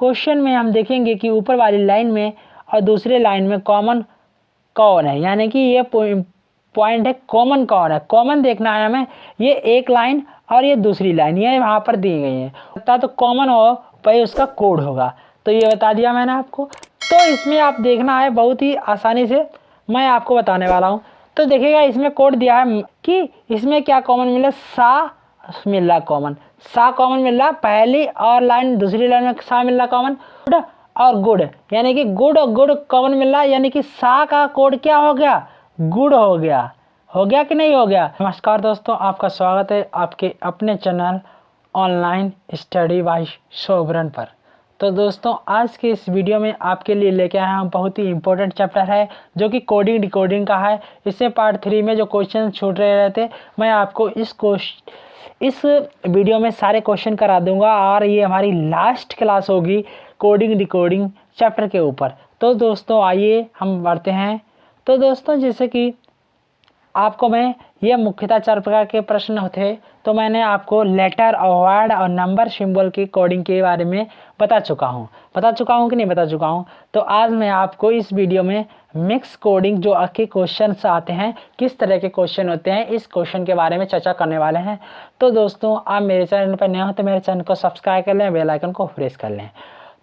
Question में हम देखेंगे कि ऊपर वाली लाइन में और दूसरे लाइन में कॉमन कौन है, यानी कि ये पॉइंट है कॉमन कौन है। कॉमन देखना है हमें, ये एक लाइन और ये दूसरी लाइन ये वहाँ पर दी गई है, तो कॉमन हो भाई उसका कोड होगा। तो ये बता दिया मैंने आपको। तो इसमें आप देखना है बहुत ही आसानी से मैं आपको बताने वाला हूँ। तो देखिएगा इसमें कोड दिया है कि इसमें क्या कॉमन मिला, सा मिल रहा कॉमन, सा कॉमन मिल रहा पहली और लाइन दूसरी लाइन में सा मिल रहा कॉमन, गुड और गुड यानी कि गुड और गुड कॉमन मिल रहा, यानी कि सा का कोड क्या हो गया, गुड हो गया। हो गया कि नहीं हो गया। नमस्कार दोस्तों, आपका स्वागत है आपके अपने channel online study by Sobran पर। तो दोस्तों आज के इस वीडियो में आपके लिए लेके आए हम बहुत ही इंपॉर्टेंट चैप्टर है जो कि कोडिंग डिकोडिंग का है। इससे पार्ट 3 में जो क्वेश्चन छूट रहे थे मैं आपको इस वीडियो में सारे क्वेश्चन करा दूंगा और ये हमारी लास्ट क्लास होगी कोडिंग डिकोडिंग चैप्टर के ऊपर। तो दोस्तों आइए हम बढ़ते हैं। तो दोस्तों जैसे कि आपको मैं ये मुख्यतः 4 प्रकार के प्रश्न होते, तो मैंने आपको लेटर और वर्ड और नंबर सिंबल की कोडिंग के बारे में बता चुका हूँ कि नहीं बता चुका हूँ। तो आज मैं आपको इस वीडियो में मिक्स कोडिंग जो आपके क्वेश्चन आते हैं, किस तरह के क्वेश्चन होते हैं, इस क्वेश्चन के बारे में चर्चा करने वाले हैं। तो दोस्तों आप मेरे चैनल पर नए हो तो मेरे चैनल को सब्सक्राइब कर लें, बेल आइकन को प्रेस कर लें।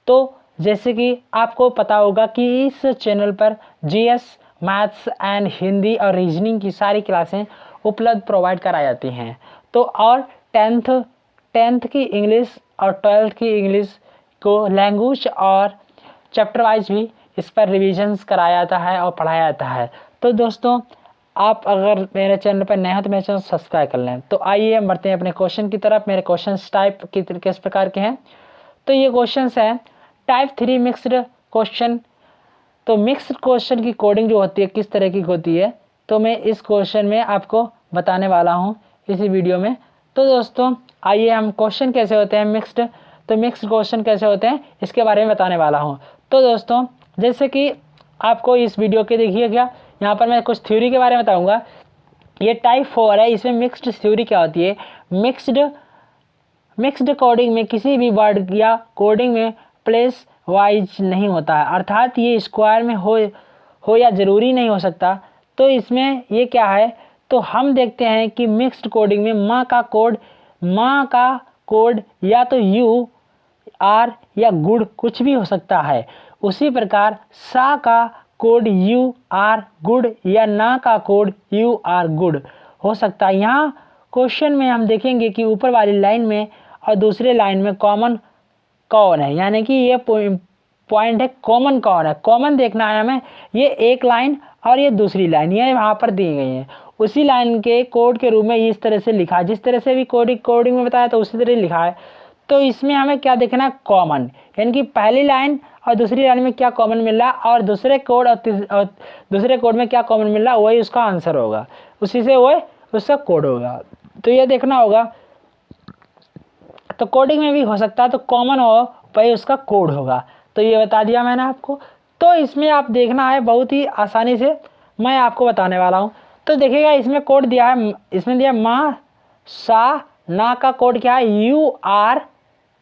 तो जैसे कि आपको पता होगा कि इस चैनल पर जीएस, मैथ्स एंड हिंदी और रीजनिंग की सारी क्लासें उपलब्ध प्रोवाइड कराई जाती हैं। तो और टेंथ की इंग्लिश और 12th की इंग्लिश को लैंग्वेज और चैप्टर वाइज भी इस पर रिविजन्स कराया जाता है और पढ़ाया जाता है। तो दोस्तों आप अगर मेरे चैनल पर नए हो तो मेरे चैनल सब्सक्राइब कर लें। तो आइए हम बढ़ते हैं अपने क्वेश्चन की तरफ। मेरे क्वेश्चन टाइप किस प्रकार के हैं, तो ये क्वेश्चन हैं टाइप 3 मिक्स्ड क्वेश्चन। तो मिक्स्ड क्वेश्चन की कोडिंग जो होती है किस तरह की होती है, तो मैं इस क्वेश्चन में आपको बताने वाला हूँ इसी वीडियो में। तो दोस्तों आइए हम क्वेश्चन कैसे होते हैं मिक्स्ड, तो मिक्स्ड क्वेश्चन कैसे होते हैं इसके बारे में बताने वाला हूँ। तो दोस्तों जैसे कि आपको इस वीडियो के देखिएगा, यहाँ पर मैं कुछ थ्योरी के बारे में बताऊँगा। ये टाइप 4 है, इसमें मिक्स्ड थ्योरी क्या होती है। मिक्स्ड कोडिंग में किसी भी वर्ड या कोडिंग में प्लेस वाइज नहीं होता है, अर्थात ये स्क्वायर में हो या ज़रूरी नहीं हो सकता। तो इसमें ये क्या है, तो हम देखते हैं कि मिक्स्ड कोडिंग में माँ का कोड या तो यू आर या गुड कुछ भी हो सकता है। उसी प्रकार सा का कोड यू आर गुड या ना का कोड यू आर गुड हो सकता है। यहाँ क्वेश्चन में हम देखेंगे कि ऊपर वाली लाइन में और दूसरे लाइन में कॉमन कौन है, यानी कि ये पॉइंट है कॉमन कौन है। कॉमन देखना है हमें, ये एक लाइन और ये दूसरी लाइन ये वहाँ पर दी गई है, उसी लाइन के कोड के रूप में इस तरह से लिखा है, जिस तरह से भी कोडिंग में बताया तो उसी तरह लिखा है। तो इसमें हमें क्या देखना है, कॉमन, यानी कि पहली लाइन और दूसरी लाइन में क्या कॉमन मिल रहा है और दूसरे कोड में क्या कॉमन मिल रहा है, वही उसका आंसर होगा, उसी से वही उसका कोड होगा। तो ये देखना होगा। तो कोडिंग में भी हो सकता है, तो कॉमन हो भाई उसका कोड होगा। तो ये बता दिया मैंने आपको। तो इसमें आप देखना है बहुत ही आसानी से मैं आपको बताने वाला हूँ। तो देखिएगा इसमें कोड दिया है, इसमें दिया माँ सा ना का कोड क्या है, यू आर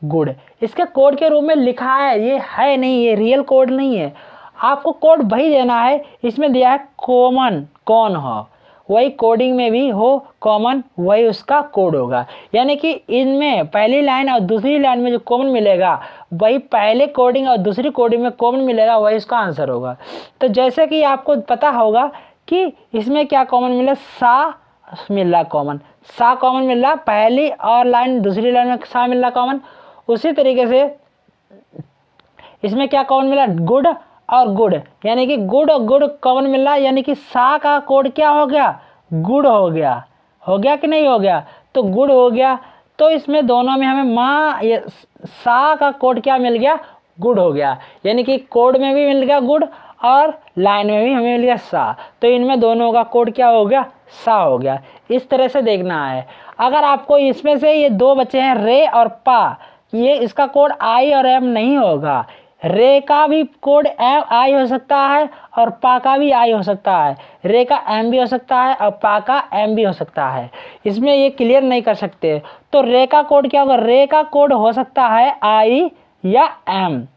गुड। इसके कोड के रूप में लिखा है, ये है नहीं, ये रियल कोड नहीं है, आपको कोड वही देना है। इसमें दिया है कॉमन कौन हो, वही कोडिंग में भी हो कॉमन, वही उसका कोड होगा। यानी कि इनमें पहली लाइन और दूसरी लाइन में जो कॉमन मिलेगा वही पहले कोडिंग और दूसरी कोडिंग में कॉमन मिलेगा, वही उसका आंसर होगा। तो जैसे कि आपको पता होगा कि इसमें क्या कॉमन मिला, सा मिल रहा कॉमन, सा कॉमन मिल रहा पहली और लाइन दूसरी लाइन में सा मिल रहा कॉमन। उसी तरीके से इसमें क्या कॉमन मिला, गुड और गुड, यानी कि गुड और गुड कॉमन मिल रहा है, यानी कि सा का कोड क्या हो गया, गुड हो गया। हो गया कि नहीं हो गया, तो गुड हो गया। तो इसमें दोनों में हमें माँ ये सा का कोड क्या मिल गया, गुड हो गया, यानी कि कोड में भी मिल गया गुड और लाइन में भी हमें मिल गया सा। तो इनमें दोनों का कोड क्या हो गया, सा हो गया। इस तरह से देखना है। अगर आपको इसमें से ये दो बचे हैं रे और पा, ये इसका कोड आई और एम नहीं होगा। रे का भी कोड एम आई हो सकता है और पा का भी आई हो सकता है, रे का एम भी हो सकता है और पा का एम भी हो सकता है। इसमें ये क्लियर नहीं कर सकते। तो रे का कोड क्या होगा, रे का कोड हो सकता है आई या एम।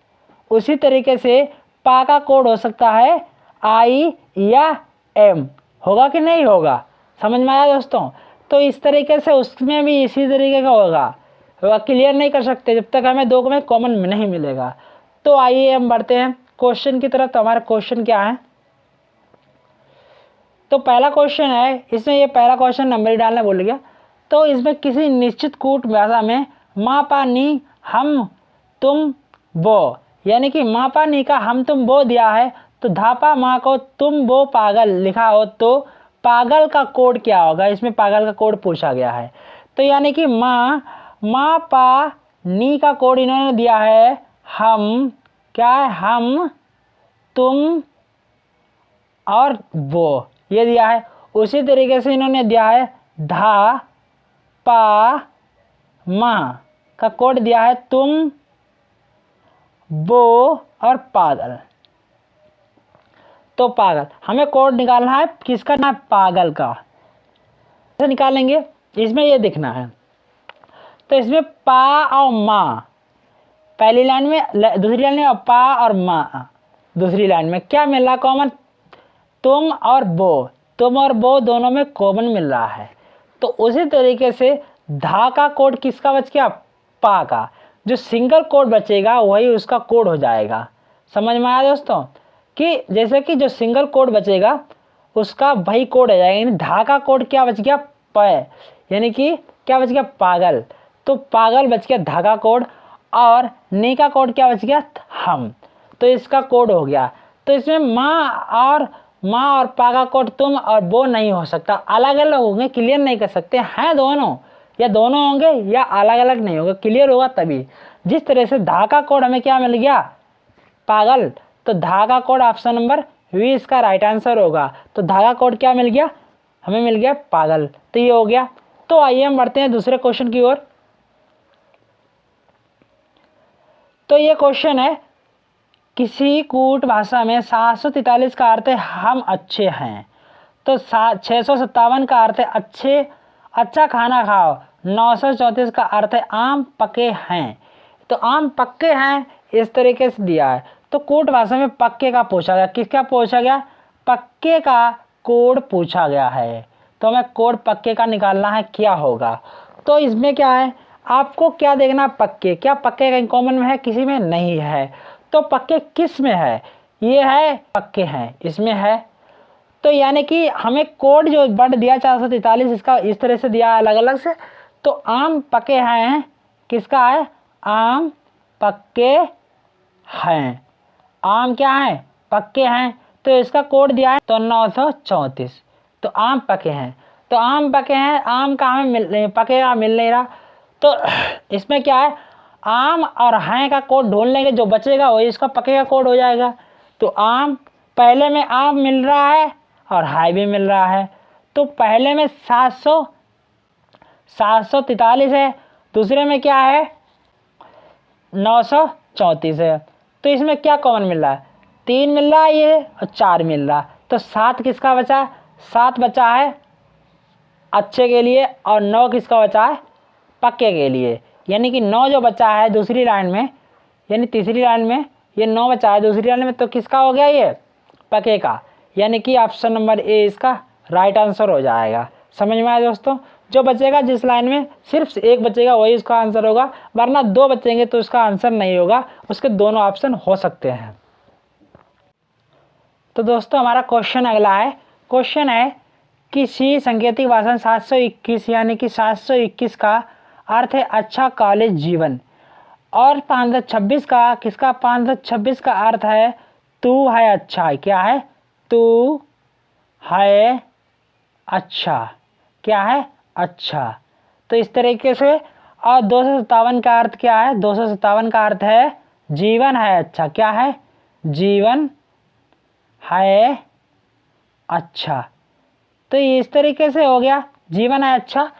उसी तरीके से पा का कोड हो सकता है आई या एम। होगा कि नहीं होगा, समझ में आया दोस्तों। तो इस तरीके से उसमें भी इसी तरीके का होगा। क्लियर नहीं कर सकते जब तक हमें दो में कॉमन नहीं मिलेगा। तो आइए हम बढ़ते हैं क्वेश्चन की तरफ। तो हमारा क्वेश्चन क्या है, तो पहला क्वेश्चन है, इसमें ये पहला क्वेश्चन नंबर ही डालना भूल गया। तो इसमें किसी निश्चित कूट भाषा में माँ पा नी हम तुम वो, यानी कि माँ पा नी का हम तुम वो दिया है, तो धापा माँ को तुम वो पागल लिखा हो तो पागल का कोड क्या होगा। इसमें पागल का कोड पूछा गया है। तो यानी कि माँ पा नी का कोड इन्होंने दिया है हम, क्या है, हम तुम और वो, ये दिया है। उसी तरीके से इन्होंने दिया है धा पा मा का कोड दिया है तुम वो और पागल। तो पागल हमें कोड निकालना है किसका, ना पागल का। कैसे निकालेंगे, इसमें ये दिखना है। तो इसमें पा और माँ पहली लाइन में, दूसरी लाइन में पा और माँ दूसरी लाइन में क्या मिल रहा कॉमन, तुम और वो, तुम और वो दोनों में कॉमन मिल रहा है। तो उसी तरीके से धा का कोड किसका बच गया, पा का। जो सिंगल कोड बचेगा वही उसका कोड हो जाएगा। समझ में आया दोस्तों, कि जैसे कि जो सिंगल कोड बचेगा उसका वही कोड हो जाएगा। यानी धा का कोड क्या बच गया, प, यानी कि क्या बच गया, पागल। तो पागल बच गया धा का कोड, और नी का कोड क्या बच गया, हम। तो इसका कोड हो गया। तो इसमें माँ और पा का कोड तुम और वो नहीं हो सकता, अलग अलग होंगे, क्लियर नहीं कर सकते हैं दोनों, या दोनों होंगे या अलग अलग नहीं होंगे। क्लियर होगा तभी। जिस तरह से धा का कोड हमें क्या मिल गया, पागल, तो धा का कोड ऑप्शन नंबर वी इसका राइट आंसर होगा। तो धा का कोड क्या मिल गया, हमें मिल गया पागल। तो ये हो गया। तो आइए हम बढ़ते हैं दूसरे क्वेश्चन की ओर। तो ये क्वेश्चन है, किसी कूट भाषा में 743 का अर्थ है हम अच्छे हैं। तो 657 का अर्थ है अच्छा खाना खाओ। 934 का अर्थ है आम पके हैं। तो आम पक्के हैं इस तरीके से दिया है। तो कूट भाषा में पक्के का पूछा गया, किसका पूछा गया, पक्के का कोड पूछा गया है। तो हमें कोड पक्के का निकालना है, क्या होगा। तो इसमें क्या है, आपको क्या देखना, पक्के, क्या पक्के कहीं कॉमन में है, किसी में नहीं है। तो पक्के किस में है, ये है पक्के हैं, इसमें है। तो यानी कि हमें कोड जो वर्ड दिया 443 इसका इस तरह से दिया अलग अलग से। तो आम पके हैं किसका है, आम पक्के हैं, आम क्या है, पक्के हैं। तो इसका कोड दिया है तो 934। तो आम पके हैं, तो आम पके हैं, आम का हमें मिल नहीं, पकेगा मिल नहीं रहा। तो इसमें क्या है, आम और हैं का कोड ढूंढ लेंगे, जो बचेगा वही इसका पके का कोड हो जाएगा। तो आम, पहले में आम मिल रहा है और हाई भी मिल रहा है। तो पहले में 743 है, दूसरे में क्या है 934 है। तो इसमें क्या कॉमन मिल रहा है, 3 मिल रहा है ये और 4 मिल रहा है। तो 7 किसका बचा, 7 बचा है अच्छे के लिए, और 9 किसका बचा है, पक्के के लिए। यानी कि 9 जो बचा है दूसरी लाइन में, यानी तीसरी लाइन में ये 9 बचा है दूसरी लाइन में, तो किसका हो गया, ये पक्के का। यानी कि ऑप्शन नंबर ए इसका राइट आंसर हो जाएगा। समझ में आया दोस्तों, जो बचेगा जिस लाइन में सिर्फ एक बचेगा वही इसका आंसर होगा, वरना 2 बचेंगे तो इसका आंसर नहीं होगा, उसके दोनों ऑप्शन हो सकते हैं। तो दोस्तों हमारा क्वेश्चन अगला है। क्वेश्चन है, किसी सांकेतिक भाषा 721 यानी कि 721 का अर्थ है अच्छा कॉलेज जीवन, और 526 का किसका, 526 का अर्थ है तू है अच्छा। क्या है, तू है अच्छा, क्या है, अच्छा। तो इस तरीके से। और 257 का अर्थ क्या है, 257 का अर्थ है जीवन है अच्छा। क्या है, जीवन है अच्छा। तो इस तरीके से हो गया, जीवन है अच्छा।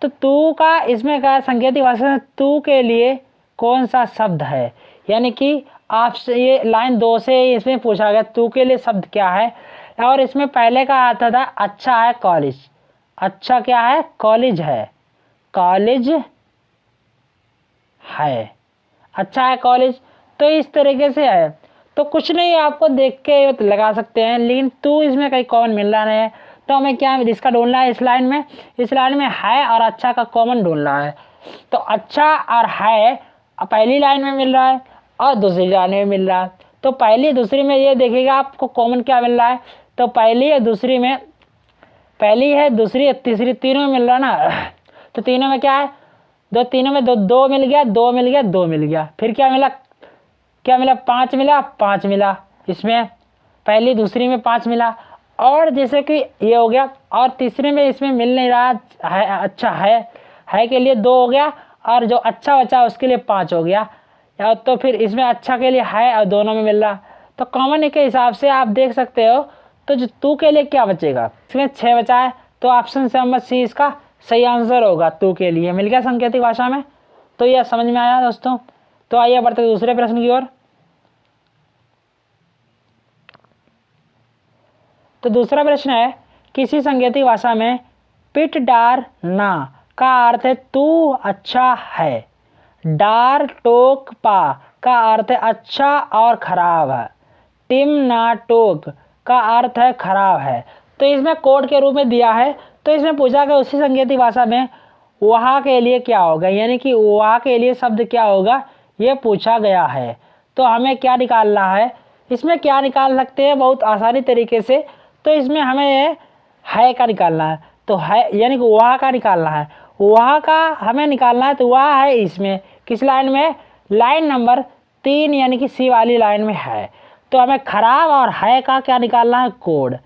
तो तू का इसमें क्या सांकेतिक भाषा में तू के लिए कौन सा शब्द है, यानी कि आपसे ये लाइन 2 से इसमें पूछा गया तू के लिए शब्द क्या है। और इसमें पहले का आता था अच्छा है कॉलेज, अच्छा क्या है, कॉलेज है, कॉलेज है। अच्छा है कॉलेज, तो इस तरीके से है। तो कुछ नहीं, आपको देख के लगा सकते हैं, लेकिन तू इसमें कहीं कॉमन मिल रहा नहीं है, तो हमें क्या इसका ढूंढना है इस लाइन में है और अच्छा का कॉमन ढूंढना है। तो अच्छा और है पहली लाइन में मिल रहा है और दूसरी लाइन में मिल रहा है, तो पहली दूसरी में ये देखिएगा आपको कॉमन क्या मिल रहा है। तो पहली है दूसरी में, पहली है दूसरी है तीसरी, तीनों में मिल रहा ना। तो तीनों में क्या है, तीनों में दो मिल गया, दो मिल गया, दो मिल गया, फिर क्या मिला, पाँच मिला, पाँच मिला। इसमें पहली दूसरी में पाँच मिला, और जैसे कि ये हो गया, और तीसरे में इसमें मिल नहीं रहा है, अच्छा है के लिए दो हो गया, और जो अच्छा बचा उसके लिए पाँच हो गया, या तो फिर इसमें अच्छा के लिए है और दोनों में मिल रहा। तो कॉमन के हिसाब से आप देख सकते हो। तो जो तू के लिए क्या बचेगा, इसमें 6 बचा है, तो ऑप्शन से नंबर सी इसका सही आंसर होगा। तू के लिए मिल गया सांकेतिक भाषा में। तो यह समझ में आया दोस्तों। तो आइए बढ़ते दूसरे प्रश्न की ओर। तो दूसरा प्रश्न है, किसी सांकेतिक भाषा में पिट डार ना का अर्थ है तू अच्छा है, डार टोक पा का अर्थ है अच्छा और खराब है, टिम ना टोक का अर्थ है खराब है। तो इसमें कोड के रूप में दिया है, तो इसमें पूछा गया उसी सांकेतिक भाषा में वहाँ के लिए क्या होगा, यानी कि वहाँ के लिए शब्द क्या होगा, ये पूछा गया है। तो हमें क्या निकालना है, इसमें क्या निकाल सकते हैं बहुत आसानी तरीके से। तो इसमें हमें है का निकालना है, तो है यानी कि वहाँ का निकालना है, वहाँ का हमें निकालना है। तो वहाँ है इसमें किस लाइन में, लाइन नंबर 3 यानी कि सी वाली लाइन में है। तो हमें खराब और है का क्या निकालना है, कोड।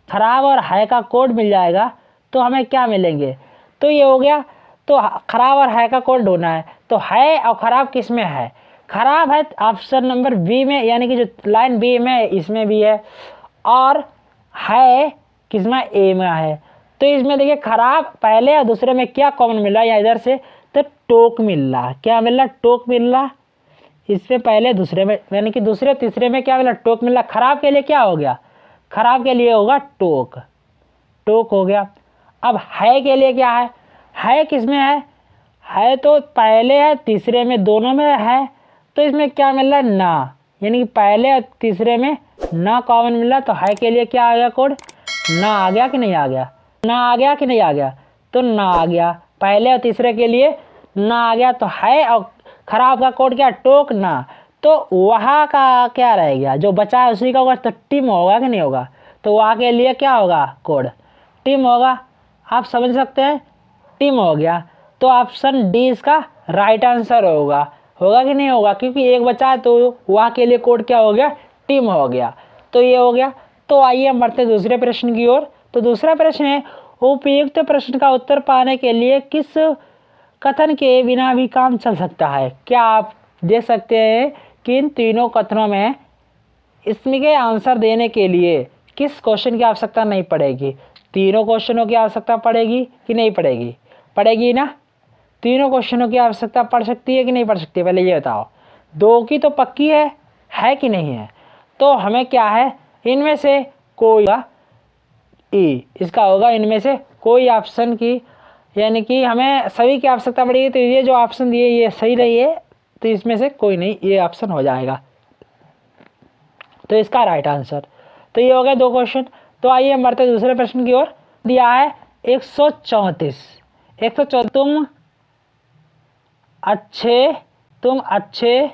खराब और है का कोड मिल जाएगा तो हमें क्या मिलेंगे, तो ये हो गया। तो खराब और है का कोड ढूंढना है। तो है और खराब किस में है, खराब है ऑप्शन नंबर बी में, यानी कि जो लाइन बी में इसमें भी है, और है किस में, ए में है। तो इसमें देखिए खराब पहले और दूसरे में क्या कॉमन मिल रहा है, या इधर से तो टोक मिल रहा, क्या मिल रहा, टोक मिल रहा। इसमें पहले दूसरे में यानी कि दूसरे तीसरे में क्या मिला, टोक मिला। खराब के लिए क्या हो गया, खराब के लिए होगा टोक, टोक हो गया। अब है के लिए क्या है किस में है तो पहले है तीसरे में, दोनों में है। तो इसमें क्या मिल रहा है, ना, यानी कि पहले और तीसरे में ना कॉमन मिल रहा। तो है के लिए क्या आ गया कोड, ना आ गया कि नहीं आ गया, ना आ गया कि नहीं आ गया, तो ना आ गया। पहले और तीसरे के लिए ना आ गया। तो है और खराब का कोड क्या, टोक ना। तो वहाँ का क्या रह गया, जो बचा है उसी का होगा। तो टिम होगा कि नहीं होगा, तो वहाँ के लिए क्या होगा, कोड टिम होगा। आप समझ सकते हैं, टिम हो गया। तो ऑप्शन डी इसका राइट आंसर होगा कि नहीं होगा, क्योंकि एक बचा है तो वहाँ के लिए कोड क्या हो गया, टिम हो गया। तो ये हो गया। तो आइए हम बढ़ते दूसरे प्रश्न की ओर। तो दूसरा प्रश्न है, उपयुक्त प्रश्न का उत्तर पाने के लिए किस कथन के बिना भी काम चल सकता है। क्या आप देख सकते हैं कि इन तीनों कथनों में इसके आंसर देने के लिए किस क्वेश्चन की आवश्यकता नहीं पड़ेगी, तीनों क्वेश्चनों की आवश्यकता पड़ेगी कि नहीं पड़ेगी, पड़ेगी ना। तीनों क्वेश्चनों की आवश्यकता पड़ सकती है कि नहीं पड़ सकती, पहले ये बताओ। दो की तो पक्की है कि नहीं है। तो हमें क्या है, इनमें से कोई ई इसका होगा, इनमें से कोई ऑप्शन की, यानी कि हमें सभी की आवश्यकता पड़ेगी। तो ये जो ऑप्शन दिए ये सही नहीं है, तो इसमें से कोई नहीं, ये ऑप्शन हो जाएगा। तो इसका राइट आंसर। तो ये हो गए दो क्वेश्चन। तो आइए हम बढ़ते दूसरे प्रश्न की ओर। दिया है 134 तुम अच्छे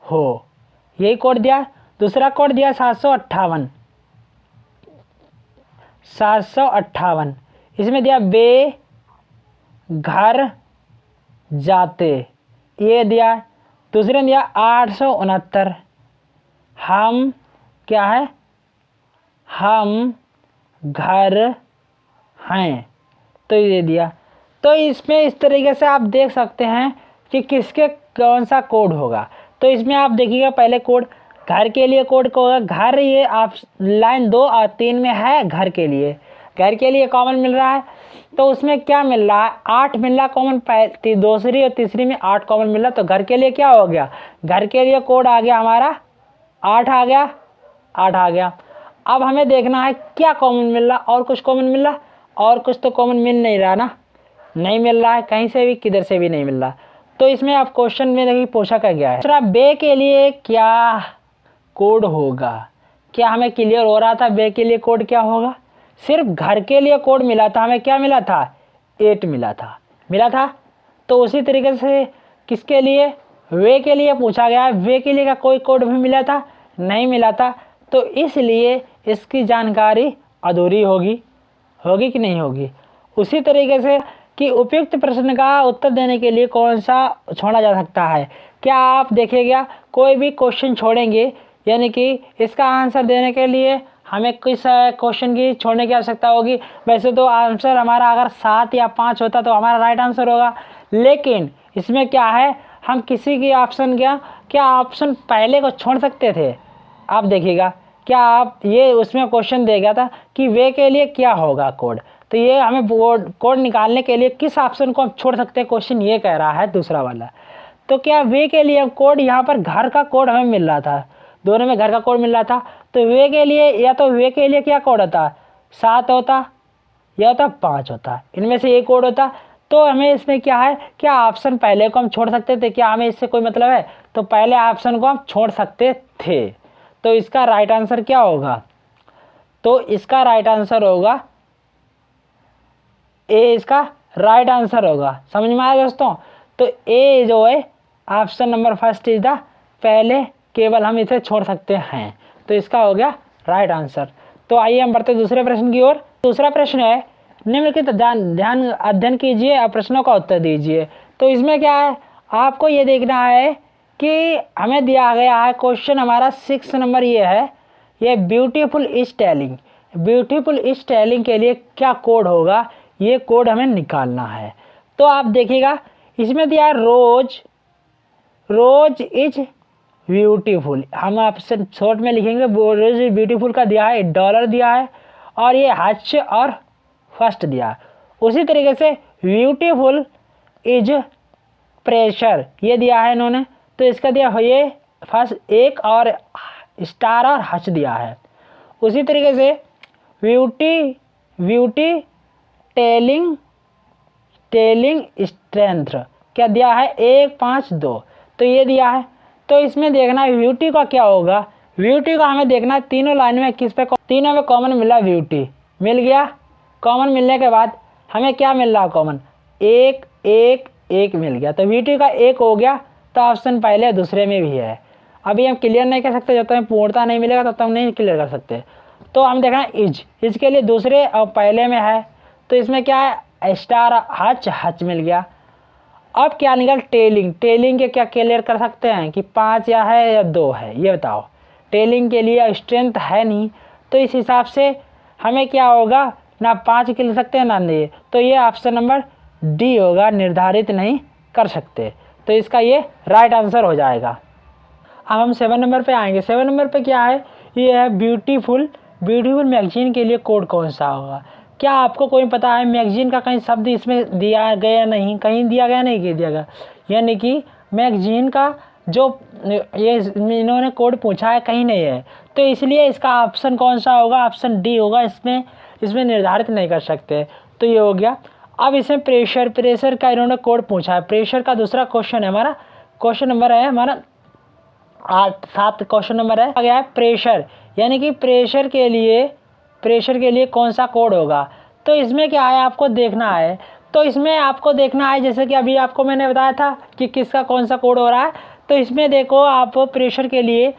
हो, यही कोड दिया। दूसरा कोड दिया 758, इसमें दिया बे घर जाते, ये दिया। दूसरे ने दिया 869, हम क्या है, हम घर हैं, तो ये दिया। तो इसमें इस तरीके से आप देख सकते हैं कि किसके कौन सा कोड होगा। तो इसमें आप देखिएगा पहले कोड घर के लिए कोड को होगा, घर ये आप लाइन 2 और 3 में है, घर के लिए कॉमन मिल रहा है। तो उसमें क्या मिल रहा है, 8 मिल रहा कॉमन, दूसरी और तीसरी में 8 कॉमन मिल रहा। तो घर के लिए क्या हो गया, घर के लिए कोड आ गया हमारा 8 आ गया। अब हमें देखना है क्या कॉमन मिल रहा, और कुछ कॉमन मिल रहा, और कुछ तो कॉमन मिल नहीं रहा ना, नहीं मिल रहा है कहीं से भी, किधर से भी नहीं मिल रहा। तो इसमें आप क्वेश्चन में देखिए पूछा क्या गया है। दूसरा, बे के लिए क्या कोड होगा? क्या हमें क्लियर हो रहा था बे के लिए कोड क्या होगा? सिर्फ घर के लिए कोड मिला था, हमें क्या मिला था? 8 मिला था। तो उसी तरीके से किसके लिए? वे के लिए पूछा गया है। वे के लिए का कोई कोड भी मिला था? नहीं मिला था। तो इसलिए इसकी जानकारी अधूरी होगी कि नहीं होगी। उसी तरीके से कि उपयुक्त प्रश्न का उत्तर देने के लिए कौन सा छोड़ा जा सकता है? क्या आप देखिएगा कोई भी क्वेश्चन छोड़ेंगे, यानी कि इसका आंसर देने के लिए हमें किस क्वेश्चन की छोड़ने की आवश्यकता होगी? वैसे तो आंसर हमारा अगर 7 या 5 होता तो हमारा राइट आंसर होगा, लेकिन इसमें क्या है, हम किसी की ऑप्शन क्या ऑप्शन पहले को छोड़ सकते थे? आप देखिएगा, क्या आप ये उसमें क्वेश्चन दे गया था कि वे के लिए क्या होगा कोड, तो ये हमें कोड निकालने के लिए किस ऑप्शन को हम छोड़ सकते हैं, क्वेश्चन ये कह रहा है दूसरा वाला। तो क्या वे के लिए कोड, यहाँ पर घर का कोड हमें मिल रहा था, दोनों में घर का कोड मिल रहा था। तो वे के लिए, या तो वे के लिए क्या कोड होता? 7 होता या होता 5 होता, इनमें से एक कोड होता। तो हमें इसमें क्या है, क्या ऑप्शन पहले को हम छोड़ सकते थे? क्या हमें इससे कोई मतलब है? तो पहले ऑप्शन को हम छोड़ सकते थे। तो इसका राइट आंसर क्या होगा? तो इसका राइट आंसर होगा ए, इसका राइट आंसर होगा। समझ में आया दोस्तों? तो ए जो है option number first is the, पहले केवल हम इसे छोड़ सकते हैं। तो इसका हो गया राइट आंसर। तो आइए हम बढ़ते दूसरे प्रश्न की ओर। दूसरा प्रश्न है, निम्नलिखित ध्यान अध्ययन कीजिए और प्रश्नों का उत्तर दीजिए। तो इसमें क्या है, आपको ये देखना है कि हमें दिया गया है क्वेश्चन हमारा 6 नंबर ये है, ये beautiful is telling. Beautiful is telling के लिए क्या कोड होगा, ये कोड हमें निकालना है। तो आप देखिएगा इसमें दिया है रोज इज ब्यूटीफुल, हम आपसे शॉर्ट में लिखेंगे रोज इज ब्यूटीफुल का दिया है $, दिया है, और ये हच और फर्स्ट दिया है। उसी तरीके से ब्यूटीफुल इज प्रेशर ये दिया है इन्होंने, तो इसका दिया है ये फर्स्ट एक और स्टार और हच दिया है। उसी तरीके से ब्यूटी टेलिंग स्ट्रेंथ क्या दिया है 1, 5, 2, तो ये दिया है। तो इसमें देखना है ब्यूटी का क्या होगा। ब्यूटी का हमें देखना है तीनों लाइन में किस पे, तीनों में कॉमन मिला, ब्यूटी मिल गया। कॉमन मिलने के बाद हमें क्या मिल रहा है कॉमन, 1, 1, 1 मिल गया। तो ब्यूटी का 1 हो गया, तो ऑप्शन पहले दूसरे में भी है। अभी हम क्लियर नहीं कर सकते, जब तक हमें पूर्णता नहीं मिलेगा तब तक हम नहीं क्लियर कर सकते। तो हम देखना इज के लिए दूसरे और पहले में है, तो इसमें क्या है स्टार हच मिल गया। अब क्या निकल टेलिंग के क्या क्लियर कर सकते हैं कि 5 या है या 2 है, ये बताओ। टेलिंग के लिए स्ट्रेंथ है नहीं, तो इस हिसाब से हमें क्या होगा, ना 5 के ले सकते हैं ना नहीं, तो ये ऑप्शन नंबर डी होगा, निर्धारित नहीं कर सकते। तो इसका ये राइट आंसर हो जाएगा। अब हम 7 नंबर पे आएंगे। 7 नंबर पे क्या है, ये है ब्यूटीफुल मैगजीन के लिए कोड कौन सा होगा। क्या आपको कोई पता है मैगजीन का कहीं शब्द इसमें दिया गया नहीं, कहीं दिया गया नहीं दिया गया, यानी कि मैगजीन का जो ये इन्होंने कोड पूछा है कहीं नहीं है, तो इसलिए इसका ऑप्शन कौन सा होगा, ऑप्शन डी होगा। इसमें निर्धारित नहीं कर सकते, तो ये हो गया। अब इसमें प्रेशर का इन्होंने कोड पूछा है। प्रेशर का दूसरा क्वेश्चन है हमारा, क्वेश्चन नंबर है हमारा 7 क्वेश्चन नंबर है, आ गया है प्रेशर, यानी कि प्रेशर के लिए कौन सा कोड होगा। तो इसमें क्या है आपको देखना है, तो इसमें आपको देखना है जैसे कि अभी आपको मैंने बताया था कि किसका कौन सा कोड हो रहा है। तो इसमें देखो आप प्रेशर के लिए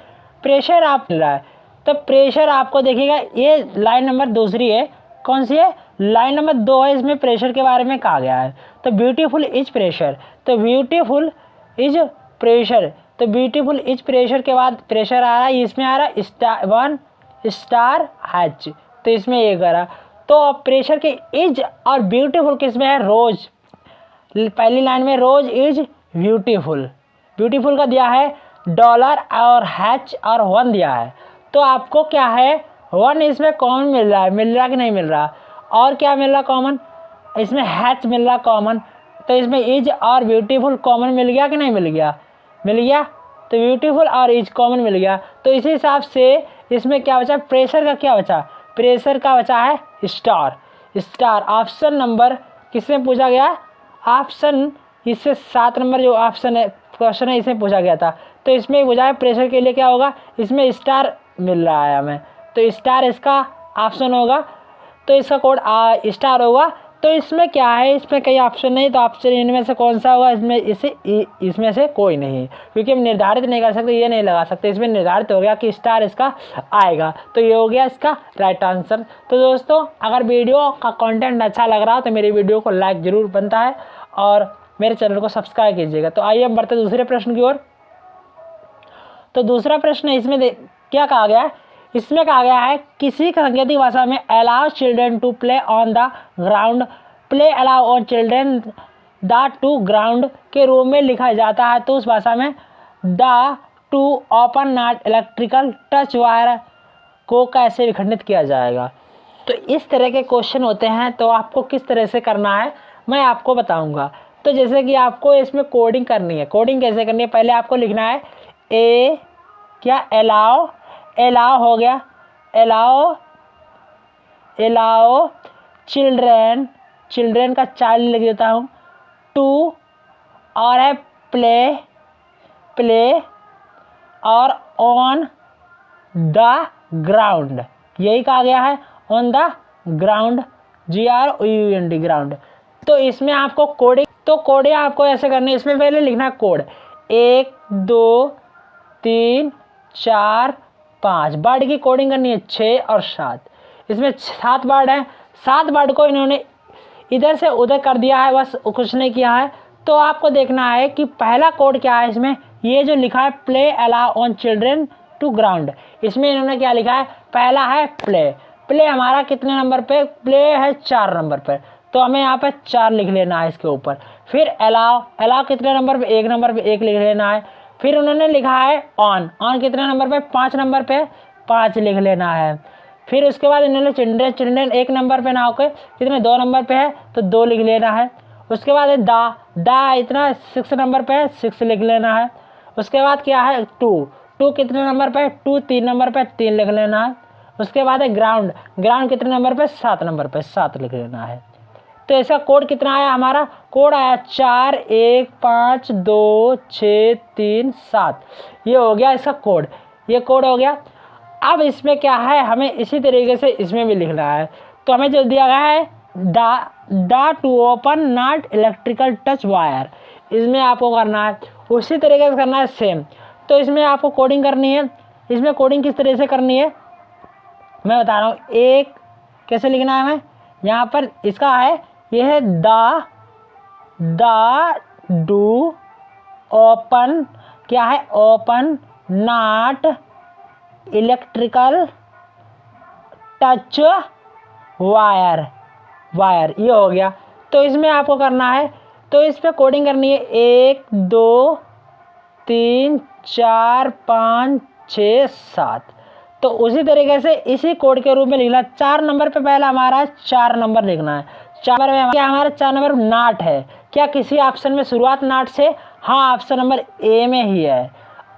प्रेशर आप मिल रहा है, तो प्रेशर आपको देखिएगा ये लाइन नंबर दूसरी है, कौन सी है, लाइन नंबर 2 है, इसमें प्रेशर के बारे में कहा गया है। तो ब्यूटीफुल इज प्रेशर, तो ब्यूटीफुल इज प्रेशर, तो ब्यूटीफुल इज प्रेशर के बाद प्रेशर आ रहा है, इसमें आ रहा है 1 स्टार हैच, तो इसमें ये करा। तो प्रेशर के इज और ब्यूटीफुल किसमें है, रोज, पहली लाइन में रोज इज ब्यूटीफुल का दिया है $, और हैच और 1 दिया है। तो आपको क्या है 1 इसमें कॉमन मिल रहा कि नहीं मिल रहा, और क्या मिल रहा कॉमन, इसमें हैच मिल रहा कॉमन, तो इसमें इज और ब्यूटीफुल कॉमन मिल गया कि नहीं मिल गया, तो ब्यूटीफुल और इज कॉमन मिल गया। तो इसी हिसाब से इसमें क्या बचा, प्रेशर का क्या बचा, प्रेशर का बचा है स्टार। ऑप्शन नंबर किसमें पूछा गया, ऑप्शन इससे 7 नंबर जो ऑप्शन है क्वेश्चन है इसमें पूछा गया था। तो इसमें पूछा है प्रेशर के लिए क्या होगा, इसमें स्टार मिल रहा है हमें, तो स्टार इसका ऑप्शन होगा, तो इसका कोड स्टार होगा। तो इसमें क्या है, इसमें कई ऑप्शन नहीं, तो ऑप्शन इनमें से कौन सा होगा, इसमें से कोई नहीं, क्योंकि हम निर्धारित नहीं कर सकते, ये नहीं लगा सकते, इसमें निर्धारित हो गया कि स्टार इसका आएगा। तो ये हो गया इसका राइट आंसर। तो दोस्तों अगर वीडियो का कंटेंट अच्छा लग रहा हो तो मेरी वीडियो को लाइक जरूर बनता है और मेरे चैनल को सब्सक्राइब कीजिएगा। तो आइए हम बढ़ते दूसरे प्रश्न की ओर। तो दूसरा प्रश्न इसमें क्या कहा गया है, इसमें कहा गया है किसी सांकेतिक भाषा में allow children to play on the ground, play allow on children the to ground के रूप में लिखा जाता है, तो उस भाषा में the two open not electrical touch wire को कैसे विखंडित किया जाएगा। तो इस तरह के क्वेश्चन होते हैं, तो आपको किस तरह से करना है मैं आपको बताऊंगा। तो जैसे कि आपको इसमें कोडिंग करनी है, कोडिंग कैसे करनी है, पहले आपको लिखना है अलाउ हो गया, अलाउ चिल्ड्रेन का चाइल्ड लिख देता हूँ, टू और है प्ले और ऑन द ग्राउंड, यही कहा गया है, on the ground, GROUND ground. तो इसमें आपको कोडिंग आपको ऐसे करनी है, इसमें पहले लिखना कोड 1 2 3 4 5, वर्ड की कोडिंग करनी है 6 और 7, इसमें 7 वर्ड हैं, 7 वर्ड को इन्होंने इधर से उधर कर दिया है, बस कुछ नहीं किया है। तो आपको देखना है कि पहला कोड क्या है, इसमें ये जो लिखा है play allow on children to ground, इसमें इन्होंने क्या लिखा है, पहला है प्ले हमारा कितने नंबर पे, प्ले है 4 नंबर पर, तो हमें यहाँ पे 4 लिख लेना है इसके ऊपर। फिर अलाउ कितने नंबर पे, 1 नंबर पे 1 लिख लेना है। फिर उन्होंने लिखा है ऑन कितने नंबर पे, 5 नंबर पे 5 लिख लेना है। फिर उसके बाद इन्होंने चिल्ड्रेन 1 नंबर पे ना होकर कितने 2 नंबर पे है, तो 2 लिख लेना है। उसके बाद दा इतना 6 नंबर पे है, 6 लिख लेना है। उसके बाद क्या है टू कितने नंबर पे, 2 3 नंबर पे 3 लिख लेना है। उसके बाद है ग्राउंड कितने नंबर पे, 7 नंबर पे 7 लिख लेना है। तो इसका कोड कितना आया, हमारा कोड आया 4 1 5 2 6 3 7, ये हो गया इसका कोड, ये कोड हो गया। अब इसमें क्या है, हमें इसी तरीके से इसमें भी लिखना है। तो हमें जो दिया गया है the two open not electrical touch wire, इसमें आपको करना है उसी तरीके से करना है सेम। तो इसमें आपको कोडिंग करनी है, इसमें कोडिंग किस तरह से करनी है मैं बता रहा हूँ। एक कैसे लिखना है हमें, यहाँ पर इसका है, यह है द डू ओपन, क्या है, open not electrical touch wire, ये हो गया। तो इसमें आपको करना है, तो इस पर कोडिंग करनी है 1 2 3 4 5 6 7। तो उसी तरीके से इसी कोड के रूप में लिखना, 4 नंबर पे पहला हमारा 4 नंबर लिखना है। 4 नंबर में क्या हमारा 4 नंबर नाट है, क्या किसी ऑप्शन में शुरुआत नाट से, हाँ ऑप्शन नंबर ए में ही है।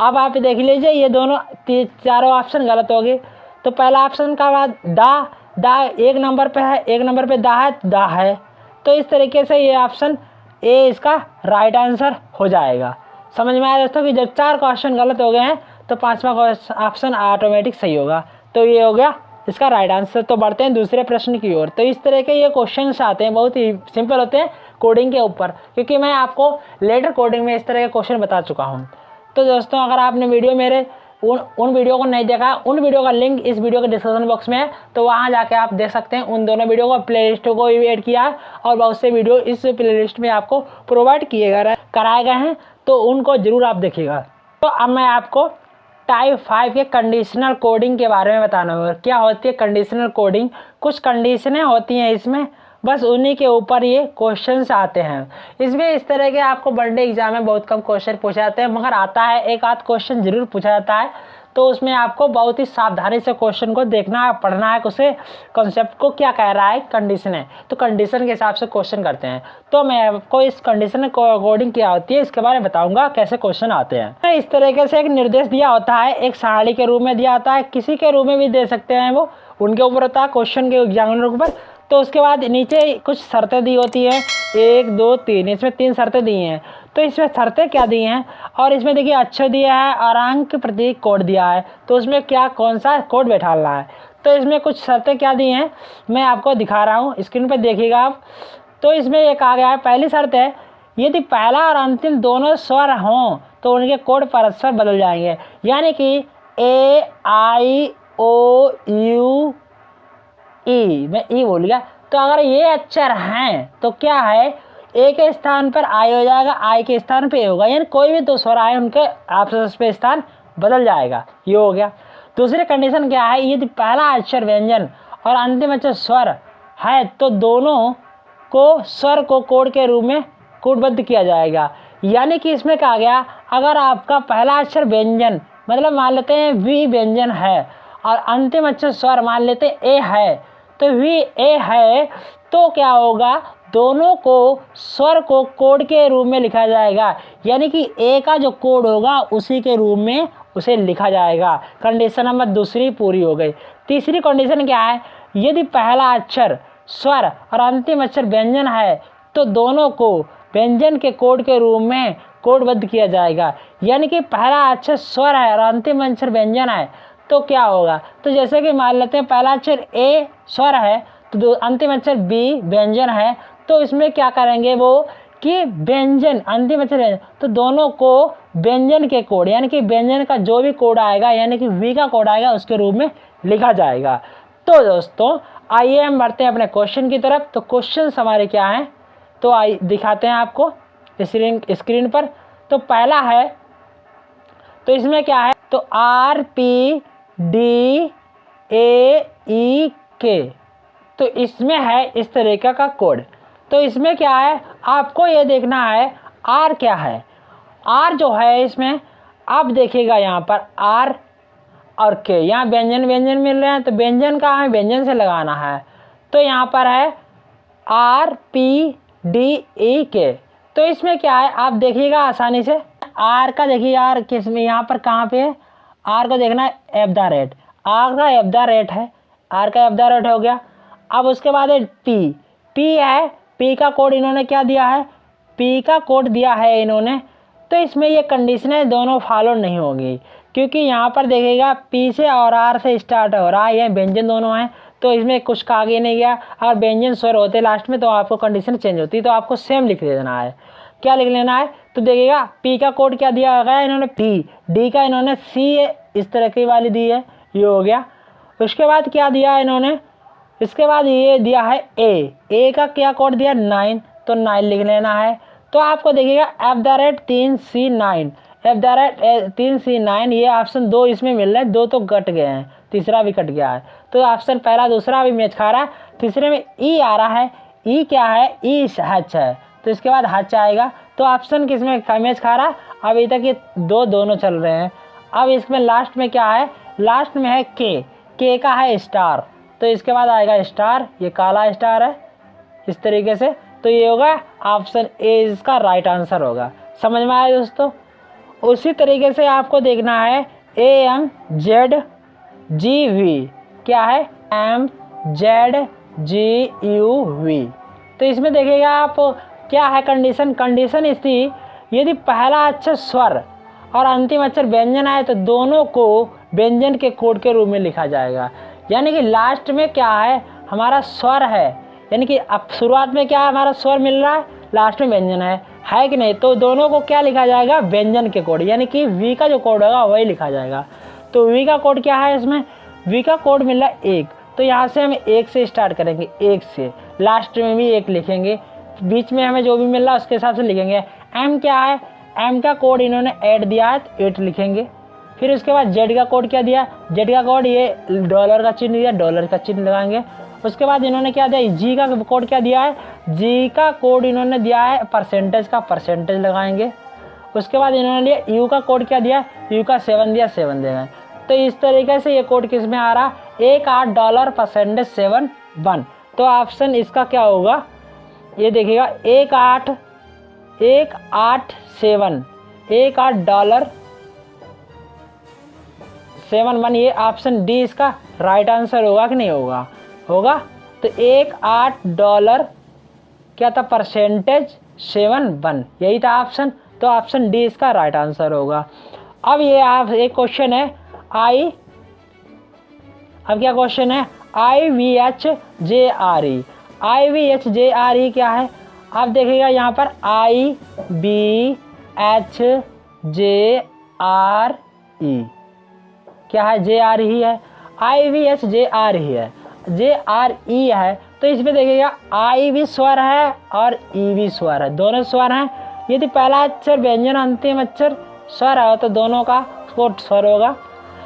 अब आप देख लीजिए ये दोनों चारों ऑप्शन गलत हो गए। तो पहला ऑप्शन का बाद दा 1 नंबर पे है, 1 नंबर पे दा है। तो इस तरीके से ये ऑप्शन ए इसका राइट आंसर हो जाएगा। समझ में आया दोस्तों कि जब 4 क्वेश्चन गलत हो गए हैं तो 5वां ऑप्शन ऑटोमेटिक सही होगा। तो ये हो गया इसका राइट आंसर। तो बढ़ते हैं दूसरे प्रश्न की ओर। तो इस तरह के ये क्वेश्चंस आते हैं, बहुत ही सिंपल होते हैं कोडिंग के ऊपर, क्योंकि मैं आपको लेटर कोडिंग में इस तरह के क्वेश्चन बता चुका हूँ। तो दोस्तों अगर आपने वीडियो मेरे उन वीडियो को नहीं देखा, उन वीडियो का लिंक इस वीडियो के डिस्क्रिप्शन बॉक्स में है, तो वहाँ जाके आप देख सकते हैं। उन दोनों वीडियो को प्लेलिस्ट को भी ऐड किया है और बहुत से वीडियो इस प्लेलिस्ट में आपको प्रोवाइड कराए गए हैं, तो उनको जरूर आप देखिएगा। तो अब मैं आपको टाइप 5 के कंडीशनल कोडिंग के बारे में बताना होगा। क्या होती है कंडीशनल कोडिंग, कुछ कंडीशनें होती हैं इसमें, बस उन्हीं के ऊपर ये क्वेश्चंस आते हैं। इसमें इस तरह के आपको वनडे एग्जाम में बहुत कम क्वेश्चन पूछे जाते हैं, मगर आता है एक आध क्वेश्चन जरूर पूछा जाता है। तो उसमें आपको बहुत ही सावधानी से क्वेश्चन को देखना है, पढ़ना है, उसे कॉन्सेप्ट को क्या कह रहा है कंडीशन है, तो कंडीशन के हिसाब से क्वेश्चन करते हैं। तो मैं आपको इस कंडीशन कोडिंग क्या होती है इसके बारे में बताऊंगा, कैसे क्वेश्चन आते हैं। इस तरीके से एक निर्देश दिया होता है, एक सारणी के रूप में दिया होता है, किसी के रूप में भी दे सकते हैं, वो उनके ऊपर होता है, क्वेश्चन के एग्जामिनर के ऊपर। तो उसके बाद नीचे कुछ शर्तें दी होती हैं, 1 2 3, इसमें 3 शर्तें दी हैं। तो इसमें शर्तें क्या दी हैं, और इसमें देखिए अक्षर दिया है और अंक प्रतीक कोड दिया है, तो उसमें क्या कौन सा कोड बैठाना है। तो इसमें कुछ शर्तें क्या दी हैं मैं आपको दिखा रहा हूँ, स्क्रीन पर देखिएगा आप। तो इसमें एक आ गया है, पहली शर्त है यदि पहला और अंतिम दोनों स्वर हों तो उनके कोड परस्पर बदल जाएंगे, यानी कि ए आई ओ यू ई, मैं ई बोल गया। तो अगर ये अक्षर हैं तो क्या है, ए के स्थान पर आई हो जाएगा, आई के स्थान पे ए होगा, यानी कोई भी दो स्वर आए उनके आपस में स्थान बदल जाएगा, ये हो गया। दूसरी कंडीशन क्या है, यदि पहला अक्षर व्यंजन और अंतिम अक्षर स्वर है तो दोनों को स्वर को कोड के रूप में कोडबद्ध किया जाएगा। यानी कि इसमें कहा गया अगर आपका पहला अक्षर व्यंजन मतलब मान लेते हैं वी व्यंजन है और अंतिम अक्षर स्वर मान लेते हैं ए है, तो वी ए है, तो क्या होगा, दोनों को स्वर को कोड के रूप में लिखा जाएगा, यानी कि ए का जो कोड होगा उसी के रूप में उसे लिखा जाएगा। कंडीशन नंबर दूसरी पूरी हो गई। तीसरी कंडीशन क्या है, यदि पहला अक्षर स्वर और अंतिम अक्षर व्यंजन है तो दोनों को व्यंजन के कोड के रूप में कोडबद्ध किया जाएगा। यानी कि पहला अक्षर स्वर है और अंतिम अक्षर व्यंजन है तो क्या होगा, तो जैसे कि मान लेते हैं पहला अक्षर ए स्वर है तो अंतिम अक्षर बी व्यंजन है, तो इसमें क्या करेंगे वो कि व्यंजन अंतिम अक्षर व्यंजन, तो दोनों को व्यंजन के कोड यानी कि व्यंजन का जो भी कोड आएगा यानी कि वी का कोड आएगा उसके रूप में लिखा जाएगा। तो दोस्तों आइए हम बढ़ते हैं अपने क्वेश्चन की तरफ। तो क्वेश्चन हमारे क्या हैं, तो आइए दिखाते हैं आपको स्क्रीन पर। तो पहला है, तो इसमें क्या है, तो आर पी डी ए ई के, तो इसमें है इस तरीके का कोड। तो इसमें क्या है, आपको ये देखना है आर क्या है। आर जो है इसमें आप देखिएगा यहाँ पर आर और के, यहाँ व्यंजन व्यंजन मिल रहे हैं, तो व्यंजन का हमें व्यंजन से लगाना है। तो यहाँ पर है आर पी डी ई के, तो इसमें क्या है आप देखिएगा आसानी से। आर का देखिए आर किस में यहाँ पर कहाँ पे है, आर को देखना है एफ द रेट, आर का एफ द रेट है, आर का एफ द रेट हो गया। अब उसके बाद है पी, पी है, पी का कोड इन्होंने क्या दिया है, पी का कोड दिया है इन्होंने। तो इसमें ये कंडीशनें दोनों फॉलो नहीं होगी, क्योंकि यहाँ पर देखिएगा पी से और आर से स्टार्ट हो रहा है, ये व्यंजन दोनों हैं, तो इसमें कुछ का आगे नहीं गया। अगर व्यंजन स्वर होते लास्ट में तो आपको कंडीशन चेंज होती, तो आपको सेम लिख देना है। क्या लिख लेना है, तो देखिएगा पी का कोड क्या दिया गया इन्होंने पी, डी का इन्होंने सी इस तरह की वाली दी है, ये हो गया। उसके बाद क्या दिया है इन्होंने, इसके बाद ये दिया है ए का क्या कोड दिया 9, तो 9 लिख लेना है। तो आपको देखिएगा @3C9, @3C9, ये ऑप्शन 2 इसमें मिल रहा है, 2 तो कट गए हैं, तीसरा भी कट गया है, तो ऑप्शन पहला दूसरा भी मैच खा रहा है। तीसरे में ई आ रहा है, ई क्या है, ई हच है, तो इसके बाद हच आएगा, तो ऑप्शन किस में मैच खा रहा है, अभी तक ये दोनों चल रहे हैं। अब इसमें लास्ट में क्या है, लास्ट में है के का है स्टार, तो इसके बाद आएगा स्टार, ये काला स्टार है इस तरीके से, तो ये होगा ऑप्शन ए इसका राइट आंसर होगा। समझ में आया दोस्तों। उसी तरीके से आपको देखना है AMZGV, क्या है MZGUV, तो इसमें देखिएगा आप क्या है कंडीशन, कंडीशन इसकी यदि पहला अक्षर स्वर और अंतिम अक्षर व्यंजन आए तो दोनों को व्यंजन के कोड के रूप में लिखा जाएगा। यानी कि लास्ट में क्या है हमारा स्वर है, यानी कि अब शुरुआत में क्या है हमारा स्वर मिल रहा है, लास्ट में व्यंजन है कि नहीं, तो दोनों को क्या लिखा जाएगा, व्यंजन के कोड, यानी कि वी का जो कोड होगा वही लिखा जाएगा। तो वी का कोड क्या है, इसमें वी का कोड मिल रहा है 1, तो यहाँ से हम 1 से स्टार्ट करेंगे, 1 से लास्ट में भी 1 लिखेंगे, बीच में हमें जो भी मिल रहा है उसके हिसाब से लिखेंगे। एम क्या है, एम का कोड इन्होंने 8 दिया है तो 8 लिखेंगे। फिर उसके बाद जेड का कोड क्या दिया, जेड का कोड ये डॉलर का चिन्ह दिया, डॉलर का चिन्ह लगाएंगे। उसके बाद इन्होंने क्या दिया, जी का कोड क्या दिया है, जी का कोड इन्होंने दिया है परसेंटेज का, परसेंटेज लगाएंगे। उसके बाद इन्होंने लिया यू का कोड क्या दिया, यू का 7 दिया, 7 देंगे। तो इस तरीके से ये कोड किस में आ रहा, $1.8% तो ऑप्शन इसका क्या होगा, ये देखिएगा $1.871, ये ऑप्शन डी इसका राइट आंसर होगा कि नहीं होगा, होगा तो $1.8 क्या था, परसेंटेज 7.1, यही था ऑप्शन। तो ऑप्शन डी इसका राइट आंसर होगा। अब ये आप एक क्वेश्चन है अब क्या क्वेश्चन है, IVHJRE। IVHJRE क्या है, आप देखिएगा यहाँ पर IVHJRE क्या है, JRE है, IVHJRE है, JRE है। तो इसमें देखिएगा I भी स्वर है और E भी स्वर है, दोनों स्वर हैं। यदि पहला अक्षर व्यंजन अंतिम अक्षर स्वर है तो दोनों का कोड स्वर होगा।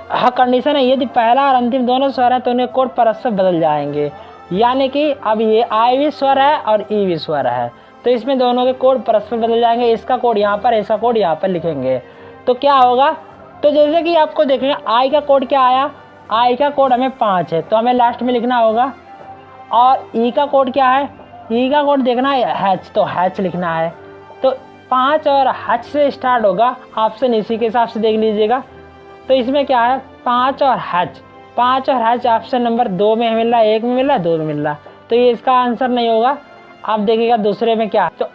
हाँ, कंडीशन है यदि पहला और अंतिम दोनों स्वर है तो उन्हें कोड परस्पर बदल जाएंगे, यानी कि अब ये I भी स्वर है और E भी स्वर है, तो इसमें दोनों के कोड परस्पर बदल जाएंगे। इसका कोड यहाँ पर, इसका कोड यहाँ पर लिखेंगे तो क्या होगा। तो जैसे कि आपको देखेंगे I का कोड क्या आया, I का कोड हमें 5 है तो हमें लास्ट में लिखना होगा। और E का कोड क्या है, E का कोड देखना है H, तो H लिखना है। तो 5 और H से स्टार्ट होगा, ऑप्शन इसी के हिसाब से देख लीजिएगा। तो इसमें क्या है, 5 और H, 5 और H ऑप्शन नंबर 2 में मिल रहा है, 1 में मिल रहा है, 2 में मिल रहा है, तो ये इसका आंसर नहीं होगा। आप देखिएगा दूसरे में क्या, तो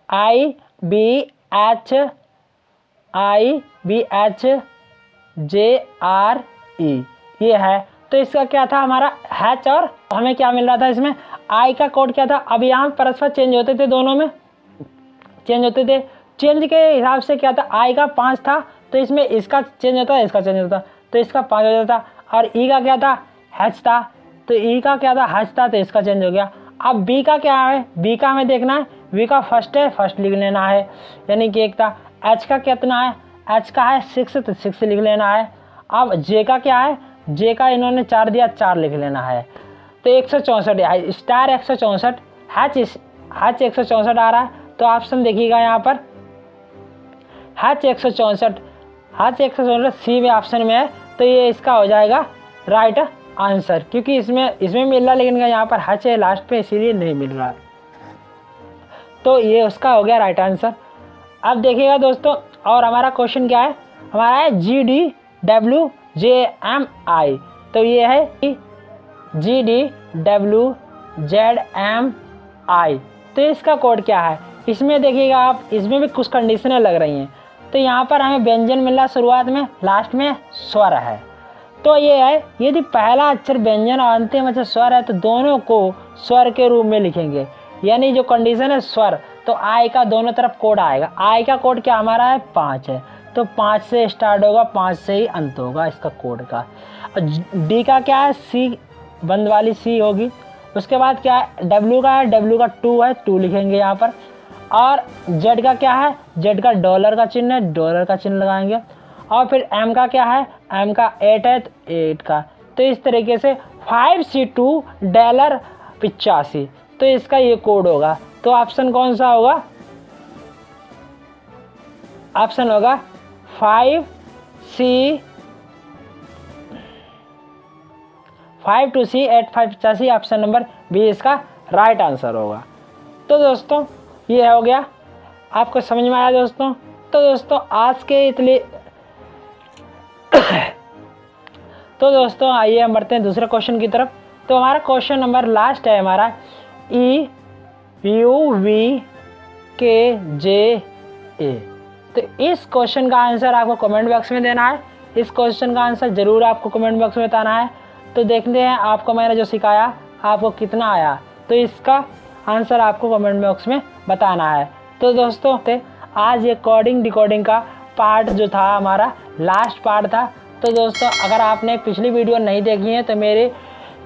IVHJRE ये है। तो इसका क्या था हमारा H, और हमें क्या मिल रहा था इसमें, I का कोड क्या था। अब यहाँ परस्पर चेंज होते थे, दोनों में चेंज होते थे। चेंज के हिसाब से क्या था, I का 5 था तो इसमें इसका चेंज होता है, इसका चेंज होता, तो इसका 5 हो जाता। और E का क्या था, H था, तो E का क्या था, H था, तो इसका चेंज हो गया। अब B का क्या है, B का हमें देखना है, B का फर्स्ट है, फर्स्ट लिख लेना है, यानी कि 1 था। H का कितना है, H का है 6, तो 6 लिख लेना है। अब J का क्या है, J का इन्होंने 4 दिया, 4 लिख लेना है। तो 164 स्टार 164, H 164 आ रहा है, तो ऑप्शन देखिएगा यहाँ पर H 164 सी में ऑप्शन में है, तो ये इसका हो जाएगा राइट आंसर, क्योंकि इसमें मिल रहा, लेकिन यहाँ पर H है लास्ट पे, इसीलिए नहीं मिल रहा। तो ये उसका हो गया राइट आंसर। अब देखिएगा दोस्तों, और हमारा क्वेश्चन क्या है, हमारा है GDWZMI। तो ये है GDWZMI, तो इसका कोड क्या है। इसमें देखिएगा आप, इसमें भी कुछ कंडीशनें लग रही हैं। तो यहाँ पर हमें व्यंजन मिल रहा शुरुआत में, लास्ट में स्वर है। तो ये है यदि पहला अक्षर व्यंजन और अंतिम अक्षर स्वर है तो दोनों को स्वर के रूप में लिखेंगे, यानी जो कंडीशन है स्वर, तो I का दोनों तरफ कोड आएगा। I का कोड क्या हमारा है, 5 है, तो 5 से स्टार्ट होगा, 5 से ही अंत होगा इसका कोड का। D का क्या है, C बंद वाली C होगी। उसके बाद क्या है, W का है, W का 2 है, 2 लिखेंगे यहाँ पर। और Z का क्या है, Z का डॉलर का चिन्ह है, डॉलर का चिन्ह लगाएंगे। और फिर M का क्या है, M का 8 है, तो 8 का। तो इस तरीके से 5C2 $85, तो इसका ये कोड होगा। तो ऑप्शन कौन सा होगा, ऑप्शन होगा 5C85 ऑप्शन नंबर बी इसका राइट आंसर होगा। तो दोस्तों ये हो गया, आपको समझ में आया दोस्तों। तो दोस्तों आज के इतने तो दोस्तों आइए हम बढ़ते हैं दूसरे क्वेश्चन की तरफ। तो हमारा क्वेश्चन नंबर लास्ट है हमारा EUVKJA। तो इस क्वेश्चन का आंसर आपको कमेंट बॉक्स में देना है। इस क्वेश्चन का आंसर ज़रूर आपको कमेंट बॉक्स में बताना है। तो देखते हैं आपको मैंने जो सिखाया आपको कितना आया, तो इसका आंसर आपको कमेंट बॉक्स में बताना है। तो दोस्तों आज ये कोडिंग डिकोडिंग का पार्ट जो था हमारा लास्ट पार्ट था। तो दोस्तों अगर आपने पिछली वीडियो नहीं देखी है तो मेरे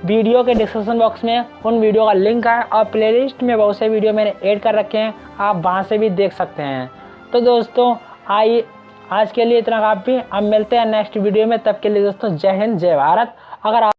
वीडियो के डिस्क्रिप्शन बॉक्स में उन वीडियो का लिंक है, और प्लेलिस्ट में बहुत से वीडियो मैंने ऐड कर रखे हैं, आप वहाँ से भी देख सकते हैं। तो दोस्तों आइए आज के लिए इतना काफ़ी, अब मिलते हैं नेक्स्ट वीडियो में। तब के लिए दोस्तों जय हिंद जय भारत। अगर आप